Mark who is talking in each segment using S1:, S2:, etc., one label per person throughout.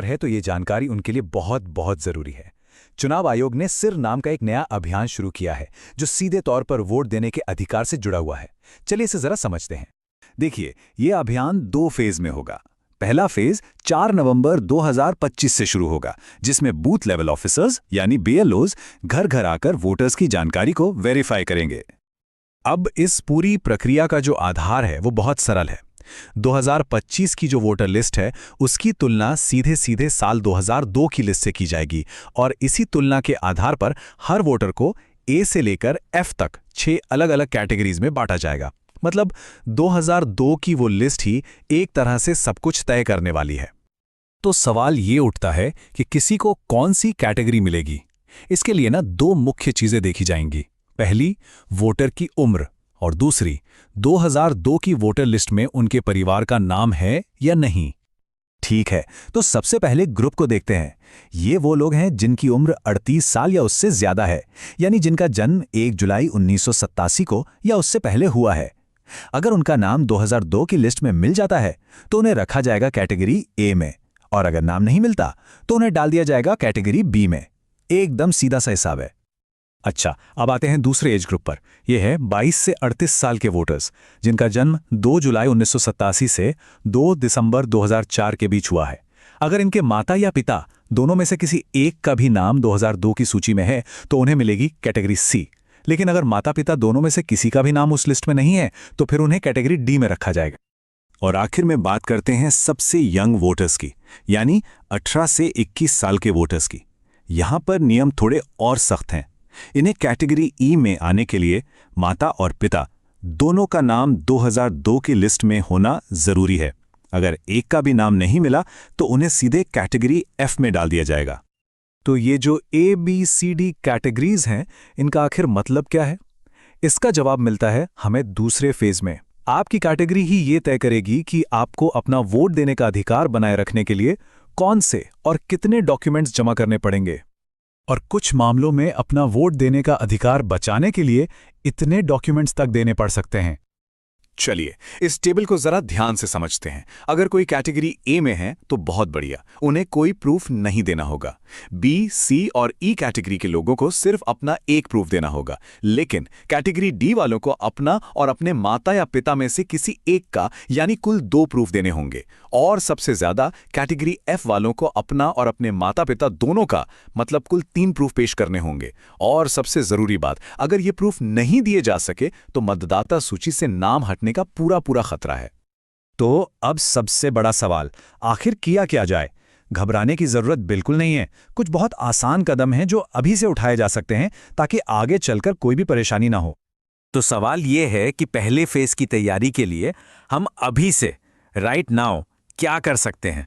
S1: है तो ये जानकारी उनके लिए बहुत बहुत जरूरी है। चुनाव आयोग ने सिर नाम का एक नया अभियान शुरू किया है जो सीधे तौर पर वोट देने के अधिकार से जुड़ा हुआ है। चलिए इसे जरा समझते हैं। देखिए, ये अभियान 2 फेज में होगा। पहला फेज 4 नवंबर 2025 से शुरू होगा, जिसमें बूथ लेवल ऑफिसर्स यानी बीएलओज घर घर आकर वोटर्स की जानकारी को वेरीफाई करेंगे। अब इस पूरी प्रक्रिया का जो आधार है वो बहुत सरल है। 2025 की जो वोटर लिस्ट है उसकी तुलना सीधे सीधे साल 2002 की लिस्ट से की जाएगी और इसी तुलना के आधार पर हर वोटर को ए से लेकर एफ तक 6 अलग अलग कैटेगरीज में बांटा जाएगा। मतलब 2002 की वो लिस्ट ही एक तरह से सब कुछ तय करने वाली है। तो सवाल ये उठता है कि किसी को कौन सी कैटेगरी मिलेगी। इसके लिए ना 2 मुख्य चीजें देखी जाएंगी। पहली, वोटर की उम्र, और दूसरी, 2002 की वोटर लिस्ट में उनके परिवार का नाम है या नहीं। ठीक है, तो सबसे पहले ग्रुप को देखते हैं। ये वो लोग हैं जिनकी उम्र 38 साल या उससे ज्यादा है, यानी जिनका जन्म 1 जुलाई 1987 को या उससे पहले हुआ है। अगर उनका नाम 2002 की लिस्ट में मिल जाता है तो उन्हें रखा जाएगा कैटेगरी ए में, और अगर नाम नहीं मिलता तो उन्हें डाल दिया जाएगा कैटेगरी बी में। एकदम सीधा सा हिसाब है। अच्छा, अब आते हैं दूसरे एज ग्रुप पर। यह है 22 से 38 साल के वोटर्स, जिनका जन्म 2 जुलाई 1987 से 2 दिसंबर 2004 के बीच हुआ है। अगर इनके माता या पिता दोनों में से किसी एक का भी नाम 2002 की सूची में है तो उन्हें मिलेगी कैटेगरी सी। लेकिन अगर माता पिता दोनों में से किसी का भी नाम उस लिस्ट में नहीं है तो फिर उन्हें कैटेगरी डी में रखा जाएगा। और आखिर में बात करते हैं सबसे यंग वोटर्स की, यानी 18 से 21 साल के वोटर्स की। यहां पर नियम थोड़े और सख्त हैं। इन्हें कैटेगरी ई में आने के लिए माता और पिता दोनों का नाम 2002 की लिस्ट में होना जरूरी है। अगर एक का भी नाम नहीं मिला तो उन्हें सीधे कैटेगरी एफ में डाल दिया जाएगा। तो ये जो A B C D categories हैं, इनका आखिर मतलब क्या है? इसका जवाब मिलता है हमें दूसरे फेज में। आपकी कैटेगरी ही ये तय करेगी कि आपको अपना वोट देने का अधिकार बनाए रखने के लिए कौन से और कितने डॉक्यूमेंट्स जमा करने पड़ेंगे, और कुछ मामलों में अपना वोट देने का अधिकार बचाने के लिए इतने डॉक्यूमेंट्स तक देने पड़ सकते हैं। चलिए इस टेबल को जरा ध्यान से समझते हैं। अगर कोई कैटेगरी ए में है तो बहुत बढ़िया, उन्हें कोई प्रूफ नहीं देना होगा। बी, सी और ई कैटेगरी के लोगों को सिर्फ अपना एक प्रूफ देना होगा। लेकिन कैटेगरी डी वालों को अपना और अपने माता या पिता में से किसी एक का यानी कुल 2 प्रूफ देने होंगे। और सबसे ज्यादा कैटेगरी एफ वालों को अपना और अपने माता पिता दोनों का मतलब कुल 3 प्रूफ पेश करने होंगे। और सबसे जरूरी बात, अगर ये प्रूफ नहीं दिए जा सके तो मतदाता सूची से नाम हटने का पूरा खतरा है। तो अब सबसे बड़ा सवाल, आखिर किया क्या जाए? घबराने की जरूरत बिल्कुल नहीं है। कुछ बहुत आसान कदम हैं जो अभी से उठाए जा सकते हैं ताकि आगे चलकर कोई भी परेशानी ना हो। तो सवाल यह है कि पहले फेज की तैयारी के लिए हम अभी से राइट नाउ क्या कर सकते हैं?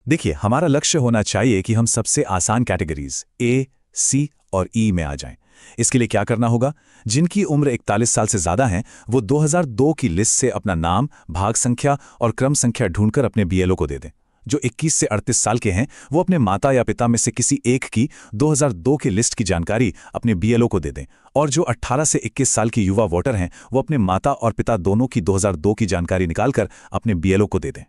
S1: देखिए, हमारा लक्ष्य होना चाहिए कि हम सबसे आसान कैटेगरीज ए, सी और ई में आ जाएं। इसके लिए क्या करना होगा? जिनकी उम्र 41 साल से ज्यादा है वो 2002 की लिस्ट से अपना नाम, भाग संख्या और क्रम संख्या ढूंढकर अपने बीएलओ को दे दें। जो 21 से 38 साल के हैं वो अपने माता या पिता में से किसी एक की 2002 की लिस्ट की जानकारी अपने बीएलओ को दे दें। और जो 18 से 21 साल की युवा वोटर हैं वो अपने माता और पिता दोनों की 2002 की जानकारी निकालकर अपने बीएलओ को दे दें।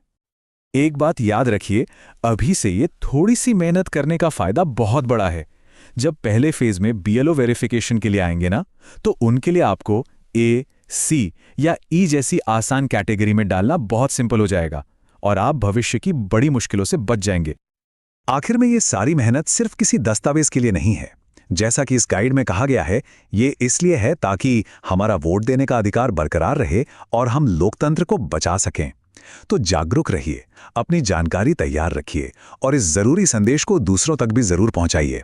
S1: एक बात याद रखिए, अभी से ये थोड़ी सी मेहनत करने का फायदा बहुत बड़ा है। जब पहले फेज में बीएलओ वेरिफिकेशन के लिए आएंगे ना, तो उनके लिए आपको ए, सी या ई जैसी आसान कैटेगरी में डालना बहुत सिंपल हो जाएगा और आप भविष्य की बड़ी मुश्किलों से बच जाएंगे। आखिर में ये सारी मेहनत सिर्फ किसी दस्तावेज के लिए नहीं है। जैसा कि इस गाइड में कहा गया है, ये इसलिए है ताकि हमारा वोट देने का अधिकार बरकरार रहे और हम लोकतंत्र को बचा सकें। तो जागरूक रहिए, अपनी जानकारी तैयार रखिए और इस जरूरी संदेश को दूसरों तक भी जरूर पहुंचाइए।